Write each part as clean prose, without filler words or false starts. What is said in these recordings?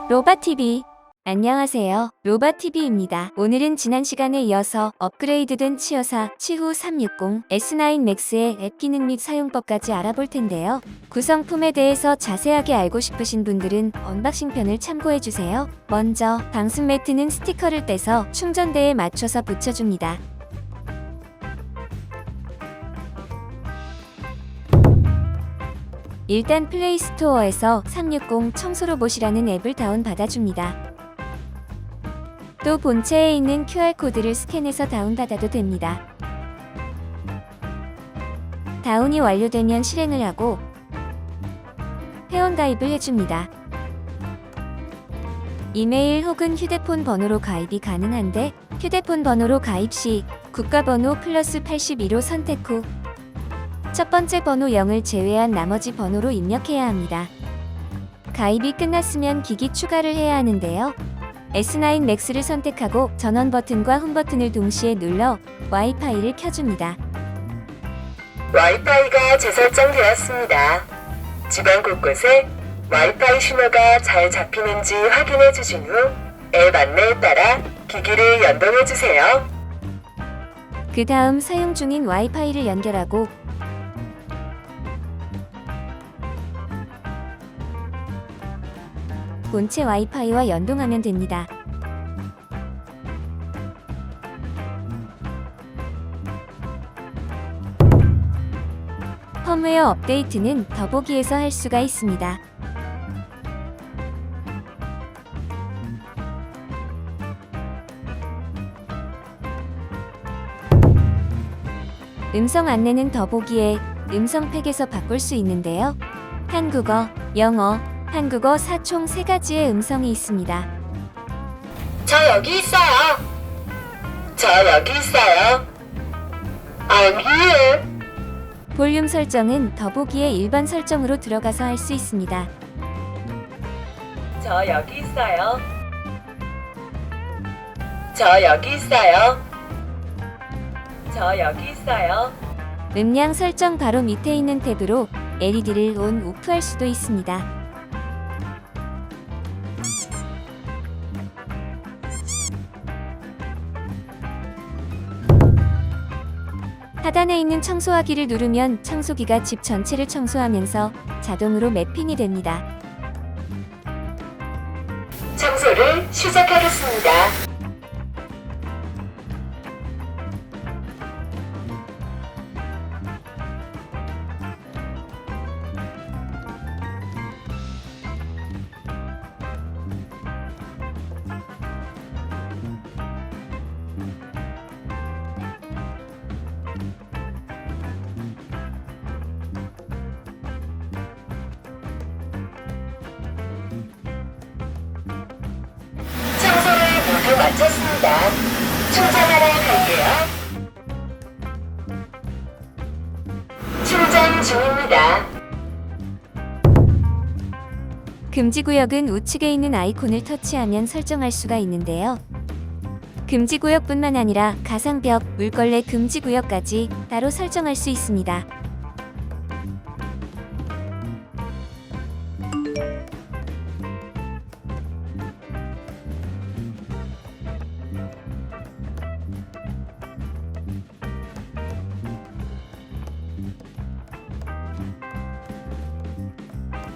로바TV 안녕하세요. 로바TV입니다. 오늘은 지난 시간에 이어서 업그레이드된 치어사 치후 360 S9 Max의 앱 기능 및 사용법까지 알아볼 텐데요. 구성품에 대해서 자세하게 알고 싶으신 분들은 언박싱 편을 참고해주세요. 먼저 방수 매트는 스티커를 떼서 충전대에 맞춰서 붙여줍니다. 일단 플레이스토어에서 360 청소 로봇이라는 앱을 다운받아줍니다. 또 본체에 있는 QR코드를 스캔해서 다운받아도 됩니다. 다운이 완료되면 실행을 하고 회원가입을 해줍니다. 이메일 혹은 휴대폰 번호로 가입이 가능한데 휴대폰 번호로 가입 시 국가번호 플러스 82로 선택 후 첫 번째 번호 0을 제외한 나머지 번호로 입력해야 합니다. 가입이 끝났으면 기기 추가를 해야 하는데요. S9 Max를 선택하고 전원 버튼과 홈 버튼을 동시에 눌러 와이파이를 켜줍니다. 와이파이가 재설정되었습니다. 집안 곳곳에 와이파이 신호가 잘 잡히는지 확인해 주신 후 앱 안내에 따라 기기를 연동해 주세요. 그 다음 사용 중인 와이파이를 연결하고 본체 와이파이와 연동하면 됩니다. 펌웨어 업데이트는 더보기에서 할 수가 있습니다. 음성 안내는 더보기에 음성팩에서 바꿀 수 있는데요. 한국어, 영어, 한국어 총 3가지의 음성이 있습니다. 저 여기 있어요. 저 여기 있어요. I'm here. 볼륨 설정은 더보기의 일반 설정으로 들어가서 할 수 있습니다. 저 여기 있어요. 저 여기 있어요. 저 여기 있어요. 음량 설정 바로 밑에 있는 탭으로 LED를 온, 오프 할 수도 있습니다. 하단에 있는 청소하기를 누르면 청소기가 집 전체를 청소하면서 자동으로 매핑이 됩니다. 청소를 시작하겠습니다. 청소를 모두 마쳤습니다. 충전하러 갈게요. 충전 중입니다. 금지구역은 우측에 있는 아이콘을 터치하면 설정할 수가 있는데요. 금지구역뿐만 아니라 가상벽, 물걸레 금지구역까지 따로 설정할 수 있습니다.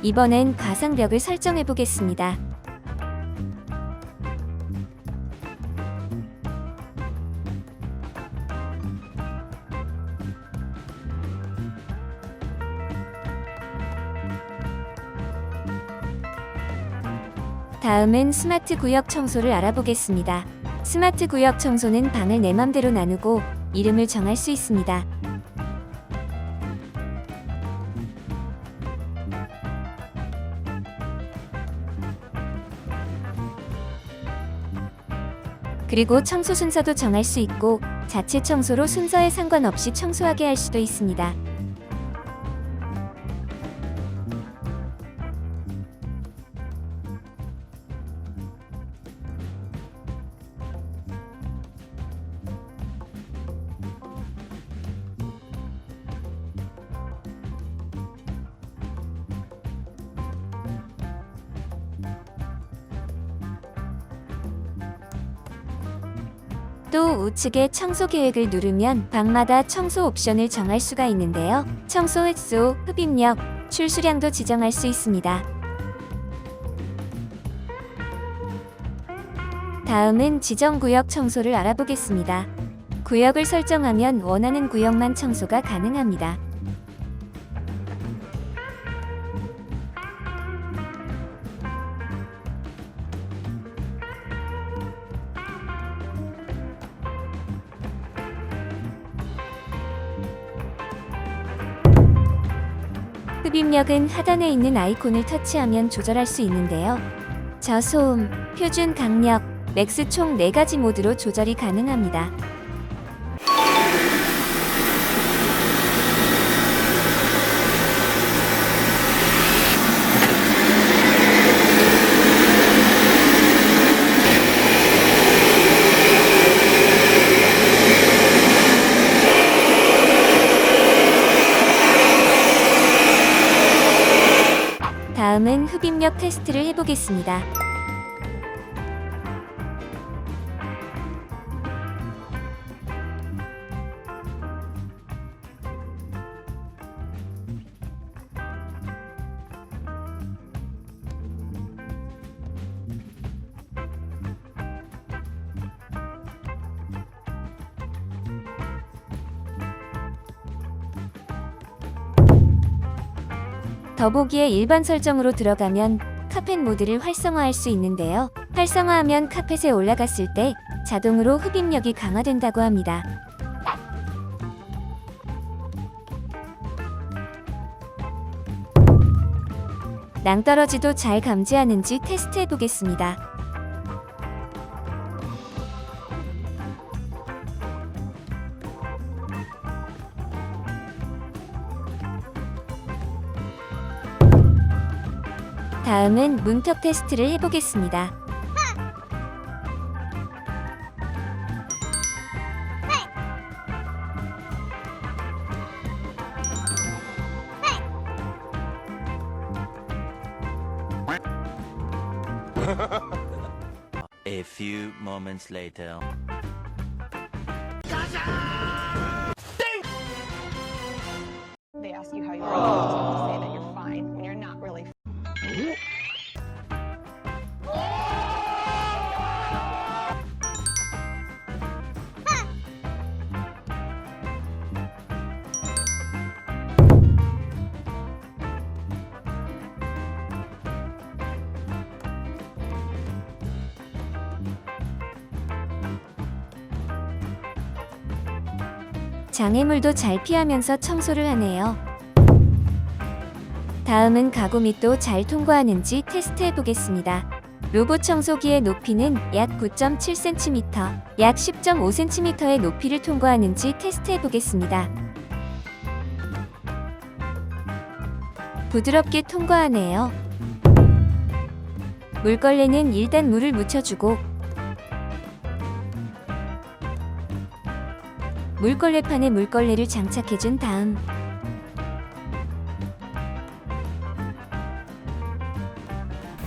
이번엔 가상벽을 설정해 보겠습니다. 다음은 스마트 구역 청소를 알아보겠습니다. 스마트 구역 청소는 방을 내 맘대로 나누고 이름을 정할 수 있습니다. 그리고 청소 순서도 정할 수 있고 자체 청소로 순서에 상관없이 청소하게 할 수도 있습니다. 또 우측의 청소 계획을 누르면 방마다 청소 옵션을 정할 수가 있는데요. 청소 횟수, 흡입력, 출수량도 지정할 수 있습니다. 다음은 지정구역 청소를 알아보겠습니다. 구역을 설정하면 원하는 구역만 청소가 가능합니다. 흡입력은 하단에 있는 아이콘을 터치하면 조절할 수 있는데요. 저소음, 표준 강력, 맥스 총 4가지 모드로 조절이 가능합니다. 다음은 흡입력 테스트를 해보겠습니다. 더보기에 일반 설정으로 들어가면 카펫 모드를 활성화할 수 있는데요. 활성화하면 카펫에 올라갔을 때 자동으로 흡입력이 강화된다고 합니다. 낭떠러지도 잘 감지하는지 테스트해 보겠습니다. 다음은 문턱 테스트를 해보겠습니다. A few moments later. They ask you how you are, you just have to say that you're fine when you're not really. 장애물도 잘 피하면서 청소를 하네요. 다음은 가구밑도 잘 통과하는지 테스트해 보겠습니다. 로봇 청소기의 높이는 약 9.7cm, 약 10.5cm의 높이를 통과하는지 테스트해 보겠습니다. 부드럽게 통과하네요. 물걸레는 일단 물을 묻혀주고 물걸레판에 물걸레를 장착해준 다음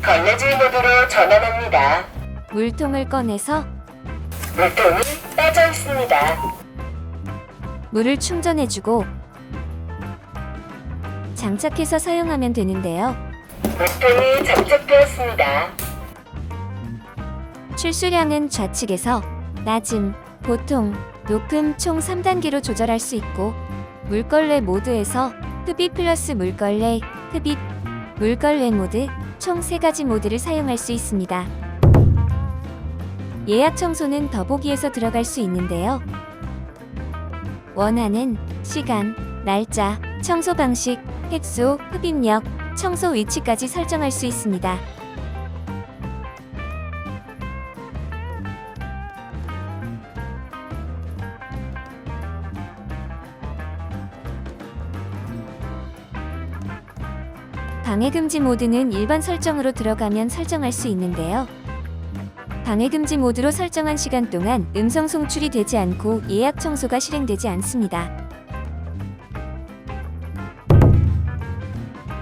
걸레질 모드로 전환합니다. 물통을 꺼내서 물통이 빠져 있습니다. 물을 충전해주고 장착해서 사용하면 되는데요. 물통이 장착되었습니다. 출수량은 좌측에서 낮음, 보통, 높음 총 3단계로 조절할 수 있고 물걸레 모드에서 흡입 플러스 물걸레, 흡입, 물걸레 모드 총 3가지 모드를 사용할 수 있습니다. 예약 청소는 더보기에서 들어갈 수 있는데요. 원하는 시간, 날짜, 청소 방식, 횟수, 흡입력, 청소 위치까지 설정할 수 있습니다. 방해금지 모드는 일반 설정으로 들어가면 설정할 수 있는데요. 방해금지 모드로 설정한 시간 동안 음성 송출이 되지 않고 예약 청소가 실행되지 않습니다.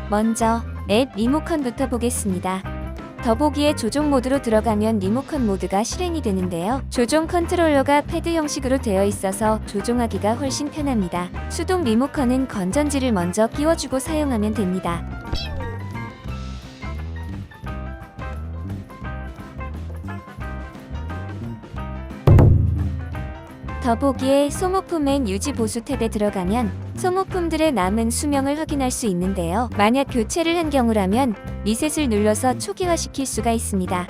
먼저 앱 리모컨부터 보겠습니다. 더보기에 조종 모드로 들어가면 리모컨 모드가 실행이 되는데요. 조종 컨트롤러가 패드 형식으로 되어 있어서 조종하기가 훨씬 편합니다. 수동 리모컨은 건전지를 먼저 끼워주고 사용하면 됩니다. 더보기에 소모품 앤 유지 보수 탭에 들어가면 소모품들의 남은 수명을 확인할 수 있는데요. 만약 교체를 한 경우라면 리셋을 눌러서 초기화시킬 수가 있습니다.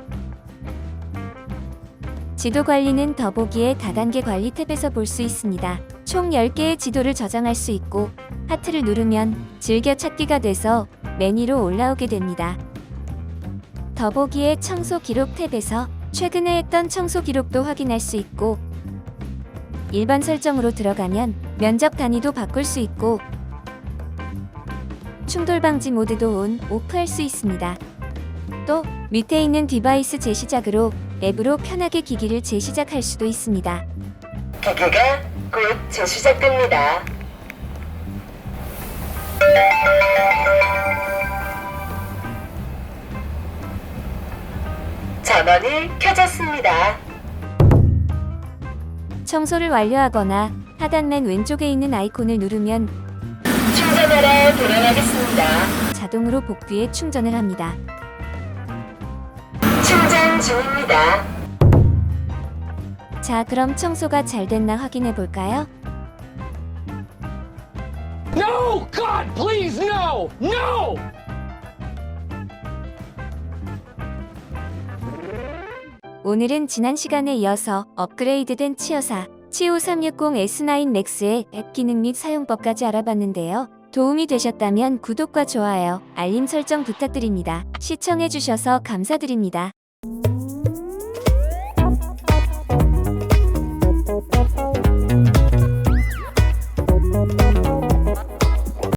지도 관리는 더보기의 다단계 관리 탭에서 볼 수 있습니다. 총 10개의 지도를 저장할 수 있고 하트를 누르면 즐겨찾기가 돼서 메뉴로 올라오게 됩니다. 더보기의 청소 기록 탭에서 최근에 했던 청소 기록도 확인할 수 있고 일반 설정으로 들어가면 면적 단위도 바꿀 수 있고 충돌 방지 모드도 온, 오프할 수 있습니다. 또 밑에 있는 디바이스 재시작으로 앱으로 편하게 기기를 재시작할 수도 있습니다. 기기가 곧 재시작됩니다. 전원이 켜졌습니다. 청소를 완료하거나 하단 맨 왼쪽에 있는 아이콘을 누르면 충전하러 돌아가겠습니다. 자동으로 복귀에 충전을 합니다. 충전 중입니다. 자, 그럼 청소가 잘 됐나 확인해 볼까요? No! God, please, no! No! 오늘은 지난 시간에 이어서 업그레이드된 치어사 C5360S9 맥스의 앱 기능 및 사용법까지 알아봤는데요. 도움이 되셨다면 구독과 좋아요, 알림 설정 부탁드립니다. 시청해주셔서 감사드립니다.